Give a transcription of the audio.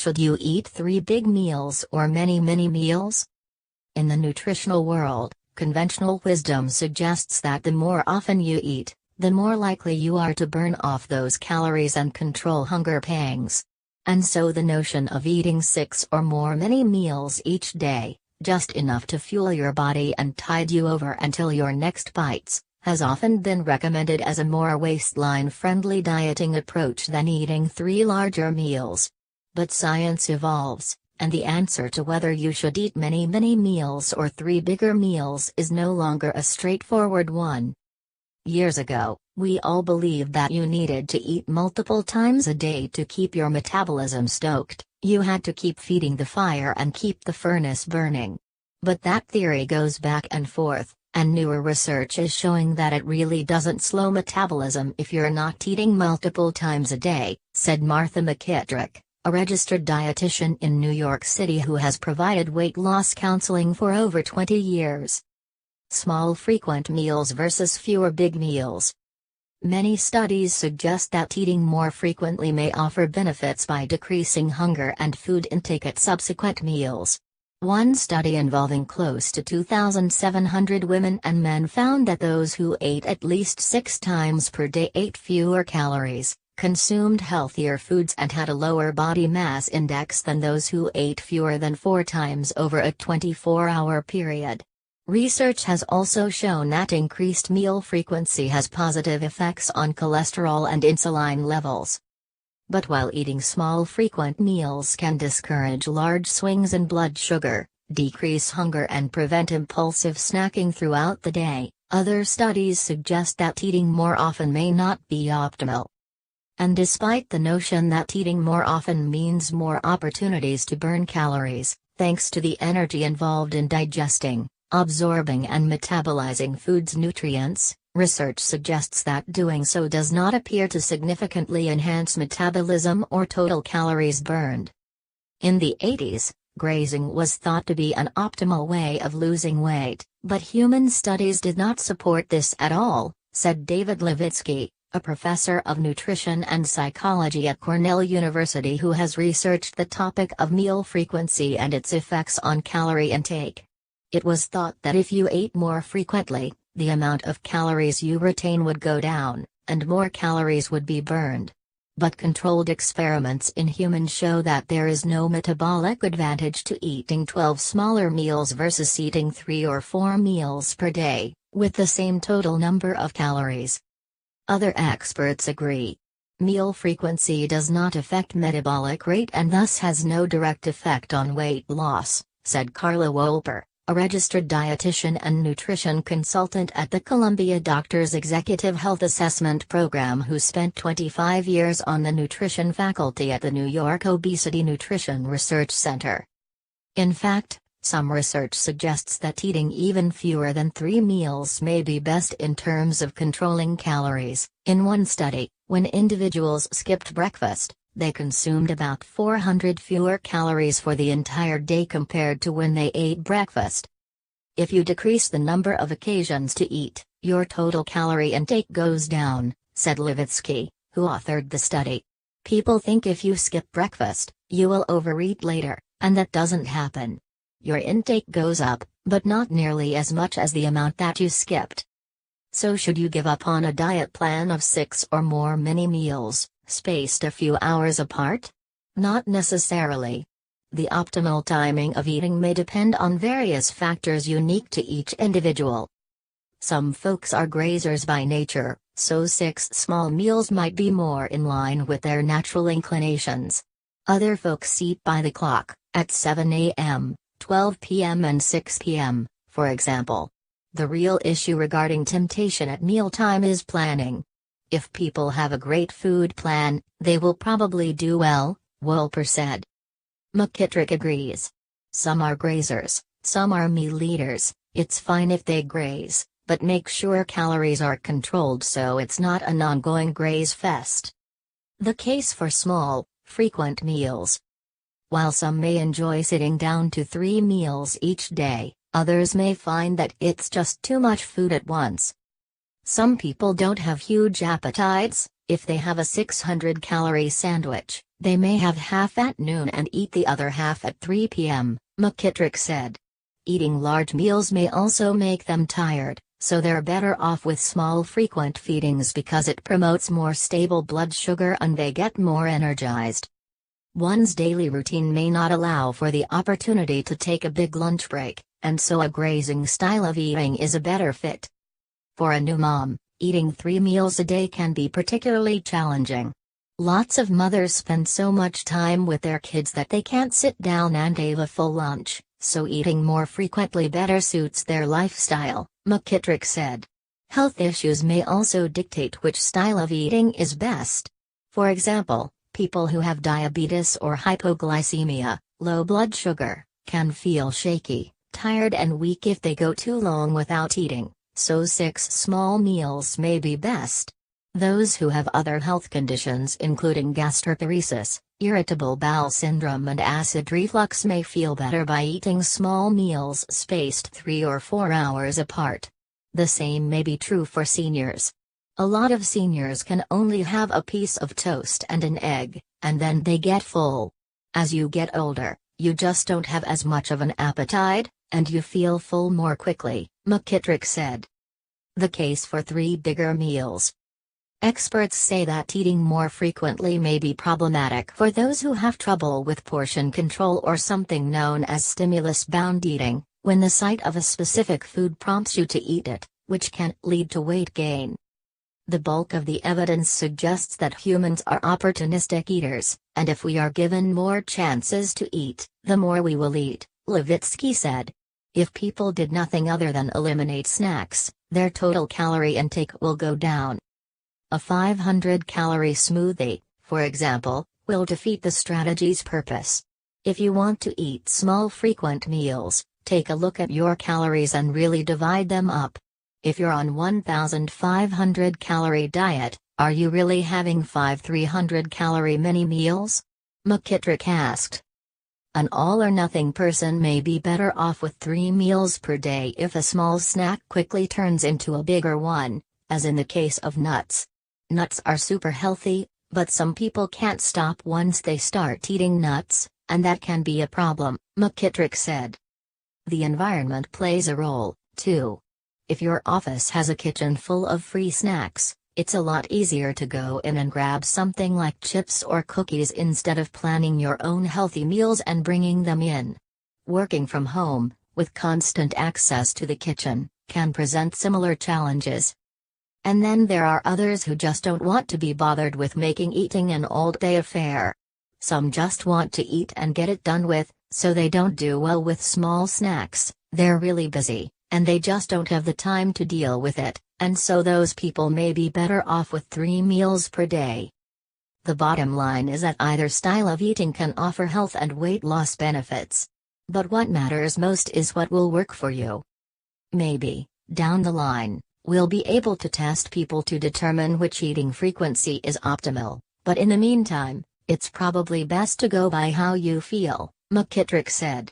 Should you eat 3 big meals or many mini meals? In the nutritional world, conventional wisdom suggests that the more often you eat, the more likely you are to burn off those calories and control hunger pangs. And so the notion of eating 6 or more mini meals each day, just enough to fuel your body and tide you over until your next bites, has often been recommended as a more waistline-friendly dieting approach than eating 3 larger meals. But science evolves, and the answer to whether you should eat many mini meals or 3 bigger meals is no longer a straightforward one. Years ago, we all believed that you needed to eat multiple times a day to keep your metabolism stoked. You had to keep feeding the fire and keep the furnace burning. But that theory goes back and forth, and newer research is showing that it really doesn't slow metabolism if you're not eating multiple times a day, said Martha McKittrick, a registered dietitian in New York City who has provided weight loss counseling for over 20 years. Small frequent meals versus fewer big meals. Many studies suggest that eating more frequently may offer benefits by decreasing hunger and food intake at subsequent meals. One study involving close to 2,700 women and men found that those who ate at least 6 times per day ate fewer calories, consumed healthier foods and had a lower body mass index than those who ate fewer than 4 times over a 24-hour period. Research has also shown that increased meal frequency has positive effects on cholesterol and insulin levels. But while eating small frequent meals can discourage large swings in blood sugar, decrease hunger and prevent impulsive snacking throughout the day, other studies suggest that eating more often may not be optimal. And despite the notion that eating more often means more opportunities to burn calories, thanks to the energy involved in digesting, absorbing and metabolizing food's nutrients, research suggests that doing so does not appear to significantly enhance metabolism or total calories burned. In the 80s, grazing was thought to be an optimal way of losing weight, but human studies did not support this at all, said David Levitsky, a professor of nutrition and psychology at Cornell University who has researched the topic of meal frequency and its effects on calorie intake. It was thought that if you ate more frequently, the amount of calories you retain would go down, and more calories would be burned. But controlled experiments in humans show that there is no metabolic advantage to eating 12 smaller meals versus eating 3 or 4 meals per day, with the same total number of calories. Other experts agree. Meal frequency does not affect metabolic rate and thus has no direct effect on weight loss, said Carla Wolper, a registered dietitian and nutrition consultant at the Columbia Doctors Executive Health Assessment Program who spent 25 years on the nutrition faculty at the New York Obesity Nutrition Research Center. In fact, some research suggests that eating even fewer than 3 meals may be best in terms of controlling calories. In one study, when individuals skipped breakfast, they consumed about 400 fewer calories for the entire day compared to when they ate breakfast. If you decrease the number of occasions to eat, your total calorie intake goes down, said Levitsky, who authored the study. People think if you skip breakfast, you will overeat later, and that doesn't happen. Your intake goes up, but not nearly as much as the amount that you skipped. So should you give up on a diet plan of 6 or more mini meals, spaced a few hours apart? Not necessarily. The optimal timing of eating may depend on various factors unique to each individual. Some folks are grazers by nature, so 6 small meals might be more in line with their natural inclinations. Other folks eat by the clock, at 7 a.m., 12 p.m. and 6 p.m., for example. The real issue regarding temptation at mealtime is planning. If people have a great food plan, they will probably do well, Wolper said. McKittrick agrees. Some are grazers, some are meal eaters. It's fine if they graze, but make sure calories are controlled so it's not an ongoing graze fest. The case for small, frequent meals. While some may enjoy sitting down to 3 meals each day, others may find that it's just too much food at once. Some people don't have huge appetites. If they have a 600-calorie sandwich, They may have half at noon and eat the other half at 3 p.m., McKittrick said. Eating large meals may also make them tired, so they're better off with small frequent feedings because it promotes more stable blood sugar and they get more energized. One's daily routine may not allow for the opportunity to take a big lunch break, and so a grazing style of eating is a better fit. For a new mom, eating 3 meals a day can be particularly challenging. Lots of mothers spend so much time with their kids that they can't sit down and have a full lunch, so eating more frequently better suits their lifestyle, McKittrick said. Health issues may also dictate which style of eating is best. For example, people who have diabetes or hypoglycemia, low blood sugar, can feel shaky, tired and weak if they go too long without eating, so 6 small meals may be best. Those who have other health conditions including gastroparesis, irritable bowel syndrome and acid reflux may feel better by eating small meals spaced 3 or 4 hours apart. The same may be true for seniors. A lot of seniors can only have a piece of toast and an egg, and then they get full. As you get older, you just don't have as much of an appetite, and you feel full more quickly, McKittrick said. The case for 3 bigger meals. Experts say that eating more frequently may be problematic for those who have trouble with portion control or something known as stimulus-bound eating, when the sight of a specific food prompts you to eat it, which can lead to weight gain. The bulk of the evidence suggests that humans are opportunistic eaters, and if we are given more chances to eat, the more we will eat, Levitsky said. If people did nothing other than eliminate snacks, their total calorie intake will go down. A 500-calorie smoothie, for example, will defeat the strategy's purpose. If you want to eat small frequent meals, take a look at your calories and really divide them up. If you're on 1,500-calorie diet, are you really having 5 300-calorie mini meals? McKittrick asked. An all-or-nothing person may be better off with 3 meals per day if a small snack quickly turns into a bigger one, as in the case of nuts. Nuts are super healthy, but some people can't stop once they start eating nuts, and that can be a problem, McKittrick said. The environment plays a role, too. If your office has a kitchen full of free snacks, it's a lot easier to go in and grab something like chips or cookies instead of planning your own healthy meals and bringing them in. Working from home, with constant access to the kitchen, can present similar challenges. And then there are others who just don't want to be bothered with making eating an all-day affair. Some just want to eat and get it done with, so they don't do well with small snacks. They're really busy, and they just don't have the time to deal with it, and so those people may be better off with 3 meals per day. The bottom line is that either style of eating can offer health and weight loss benefits. But what matters most is what will work for you. Maybe, down the line, we'll be able to test people to determine which eating frequency is optimal, but in the meantime, it's probably best to go by how you feel, McKittrick said.